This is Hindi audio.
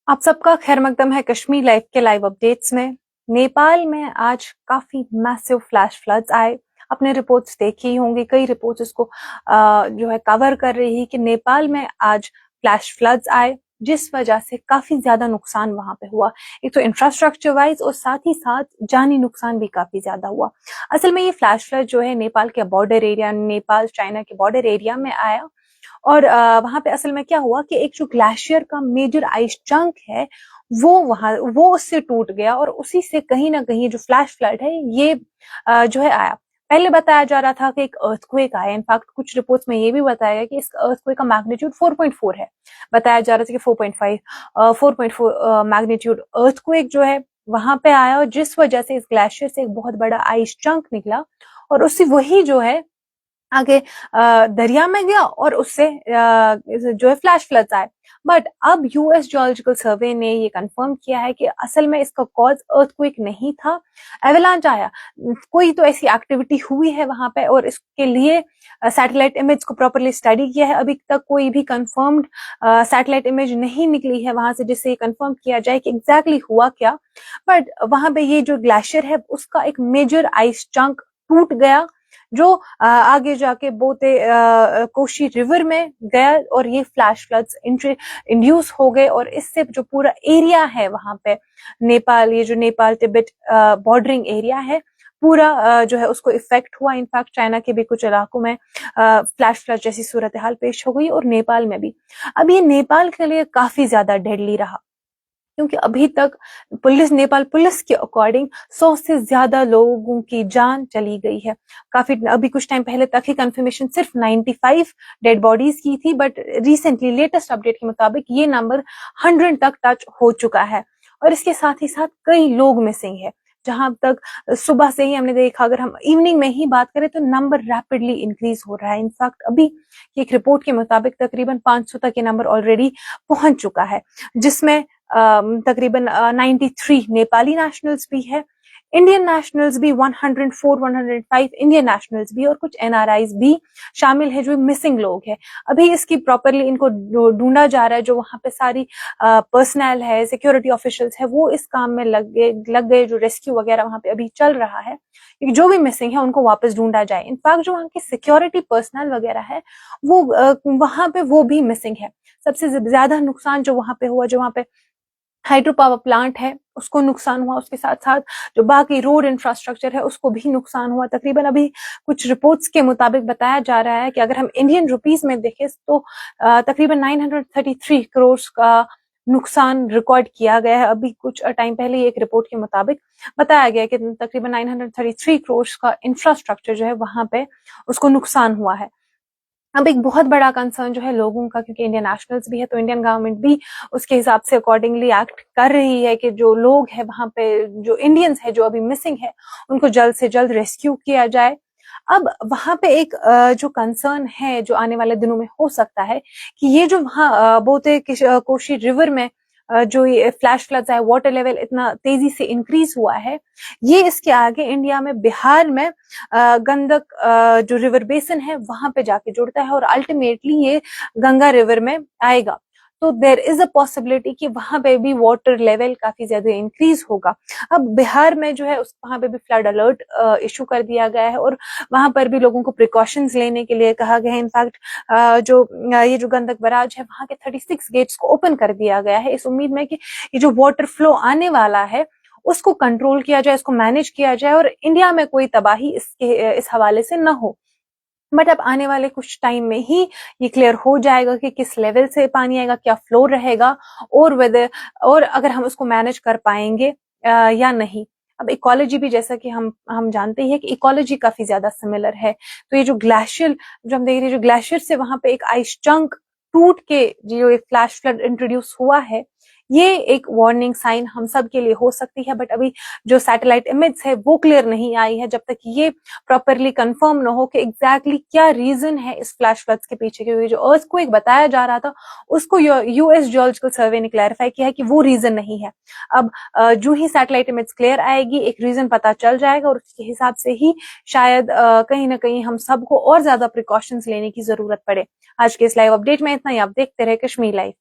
आप सबका खैर मकदम है कश्मीर लाइव के लाइव अपडेट्स में। नेपाल में आज काफी मैसिव फ्लैश फ्लड्स आए। आपने रिपोर्ट्स देखी होंगी, कई रिपोर्ट्स इसको जो है कवर कर रही है कि नेपाल में आज फ्लैश फ्लड्स आए, जिस वजह से काफी ज्यादा नुकसान वहां पे हुआ। एक तो इंफ्रास्ट्रक्चर वाइज और साथ ही साथ जानी नुकसान भी काफी ज्यादा हुआ। असल में ये फ्लैश फ्लड जो है नेपाल के बॉर्डर एरिया, नेपाल चाइना के बॉर्डर एरिया में आया। और वहां पे असल में क्या हुआ कि एक जो ग्लेशियर का मेजर आइस चंक है वो उससे टूट गया, और उसी से कहीं ना कहीं जो फ्लैश फ्लड है ये जो है आया। पहले बताया जा रहा था कि एक अर्थक्वेक आया। इनफैक्ट कुछ रिपोर्ट्स में ये भी बताया गया कि इस अर्थक्वेक का मैग्नीट्यूड 4.4 है। बताया जा रहा था कि 4.5 4.4 मैग्नीट्यूड अर्थक्वेक जो है वहां पे आया, और जिस वजह से इस ग्लेशियर से एक बहुत बड़ा आइस चंक निकला, और उससे वही जो है आगे दरिया में गया, और उससे जो है फ्लैश फ्लड्स आए। बट अब यूएस जियोलॉजिकल सर्वे ने ये कंफर्म किया है कि असल में इसका कॉज अर्थक्वेक नहीं था, एवलांच आया। कोई तो ऐसी एक्टिविटी हुई है वहां पे, और इसके लिए सैटेलाइट इमेज को प्रॉपरली स्टडी किया है। अभी तक कोई भी कंफर्म्ड सैटेलाइट इमेज नहीं निकली है वहां से जिससे ये कंफर्म किया जाए कि एग्जैक्टली हुआ क्या। बट वहां पे ये जो ग्लेशियर है उसका एक मेजर आइस चंक टूट गया, जो आगे जाके बोते कोशी रिवर में गया, और ये फ्लैश फ्लड्स इंड्यूस हो गए। और इससे जो पूरा एरिया है वहां पे नेपाल, ये जो नेपाल तिब्बत बॉर्डरिंग एरिया है पूरा जो है उसको इफेक्ट हुआ। इनफैक्ट चाइना के भी कुछ इलाकों में फ्लैश फ्लड जैसी सूरत हाल पेश हो गई, और नेपाल में भी। अब ये नेपाल के लिए काफी ज्यादा डेडली रहा, क्योंकि अभी तक नेपाल पुलिस के अकॉर्डिंग 100 से ज्यादा लोगों की जान चली गई है। काफी अभी कुछ टाइम पहले तक ही कंफर्मेशन सिर्फ 95 डेड बॉडीज की थी, बट रिसेंटली लेटेस्ट अपडेट के मुताबिक ये नंबर 100 तक टच हो चुका है। और इसके साथ ही साथ कई लोग मिसिंग है। जहां तक सुबह से ही हमने देखा, अगर हम इवनिंग में ही बात करें तो नंबर रैपिडली इंक्रीज हो रहा है। इनफैक्ट अभी की एक रिपोर्ट के मुताबिक तकरीबन 500 तक ये नंबर ऑलरेडी पहुंच चुका है, जिसमें तकरीबन 93 नेपाली नेशनल्स भी है, इंडियन नेशनल्स भी 104 105 इंडियन नेशनल्स भी, और कुछ एनआरआईज भी शामिल है जो मिसिंग लोग हैं। अभी इसकी प्रॉपरली इनको ढूंढा जा रहा है। जो वहां पे सारी पर्सनल है, सिक्योरिटी ऑफिशियल्स है, वो इस काम में लग गए। जो रेस्क्यू वगैरह वहां पे अभी चल रहा है, जो भी मिसिंग है उनको वापस ढूंढा जाए। इनफैक्ट जो वहां की सिक्योरिटी पर्सनल वगैरह है वो वहां पे वो भी मिसिंग है। सबसे ज्यादा नुकसान जो वहां पे हुआ, जो वहां पे हाइड्रो पावर प्लांट है उसको नुकसान हुआ, उसके साथ साथ जो बाकी रोड इंफ्रास्ट्रक्चर है उसको भी नुकसान हुआ। तकरीबन अभी कुछ रिपोर्ट्स के मुताबिक बताया जा रहा है कि अगर हम इंडियन रुपीस में देखें तो तकरीबन 933 करोड़ का नुकसान रिकॉर्ड किया गया है। अभी कुछ टाइम पहले एक रिपोर्ट के मुताबिक बताया गया कि तकरीबन 933 करोड़ का इंफ्रास्ट्रक्चर जो है वहां पे उसको नुकसान हुआ है। अब एक बहुत बड़ा कंसर्न जो है लोगों का, क्योंकि इंडियन नेशनल्स भी है तो इंडियन गवर्नमेंट भी उसके हिसाब से अकॉर्डिंगली एक्ट कर रही है कि जो लोग है वहां पे, जो इंडियंस है जो अभी मिसिंग है, उनको जल्द से जल्द रेस्क्यू किया जाए। अब वहां पे एक जो कंसर्न है जो आने वाले दिनों में हो सकता है कि ये जो वहां बोते कोशी रिवर में जो ये फ्लैश फ्लड्स है, वाटर लेवल इतना तेजी से इंक्रीज हुआ है, ये इसके आगे इंडिया में बिहार में गंडक जो रिवर बेसिन है वहां पे जाके जुड़ता है, और अल्टीमेटली ये गंगा रिवर में आएगा। तो देर इज अ पॉसिबिलिटी कि वहां पे भी वाटर लेवल काफी ज्यादा इंक्रीज होगा। अब बिहार में जो है वहां पे भी फ्लड अलर्ट इशू कर दिया गया है, और वहां पर भी लोगों को प्रिकॉशंस लेने के लिए कहा गया है। इनफैक्ट ये जो गंडक बराज है वहां के 36 गेट्स को ओपन कर दिया गया है, इस उम्मीद में कि ये जो वाटर फ्लो आने वाला है उसको कंट्रोल किया जाए, इसको मैनेज किया जाए, और इंडिया में कोई तबाही इस हवाले से न हो। बट अब आने वाले कुछ टाइम में ही ये क्लियर हो जाएगा कि किस लेवल से पानी आएगा, क्या फ्लो रहेगा, और वेदर, और अगर हम उसको मैनेज कर पाएंगे या नहीं। अब इकोलॉजी भी, जैसा कि हम जानते हैं कि इकोलॉजी काफी ज्यादा सिमिलर है। तो ये जो ग्लेशियर जो हम देख रहे हैं, जो ग्लेशियर से वहां पे एक आइस चंक टूट के जो एक फ्लैश फ्लड इंट्रोड्यूस हुआ है, ये एक वार्निंग साइन हम सब के लिए हो सकती है। बट अभी जो सैटेलाइट इमेज है वो क्लियर नहीं आई है, जब तक ये प्रॉपरली कंफर्म न हो कि एग्जैक्टली क्या रीजन है इस फ्लैश फ्लड्स के पीछे। क्योंकि जो अर्थक्वेक बताया जा रहा था उसको यूएस जियोलॉजिकल सर्वे ने क्लैरिफाई किया है कि वो रीजन नहीं है। अब जो ही सैटेलाइट इमेज क्लियर आएगी एक रीजन पता चल जाएगा, और उसके हिसाब से ही शायद कहीं ना कहीं हम सबको और ज्यादा प्रिकॉशंस लेने की जरूरत पड़े। आज के इस लाइव अपडेट में इतना ही। आप देखते रहे कश्मीर लाइव।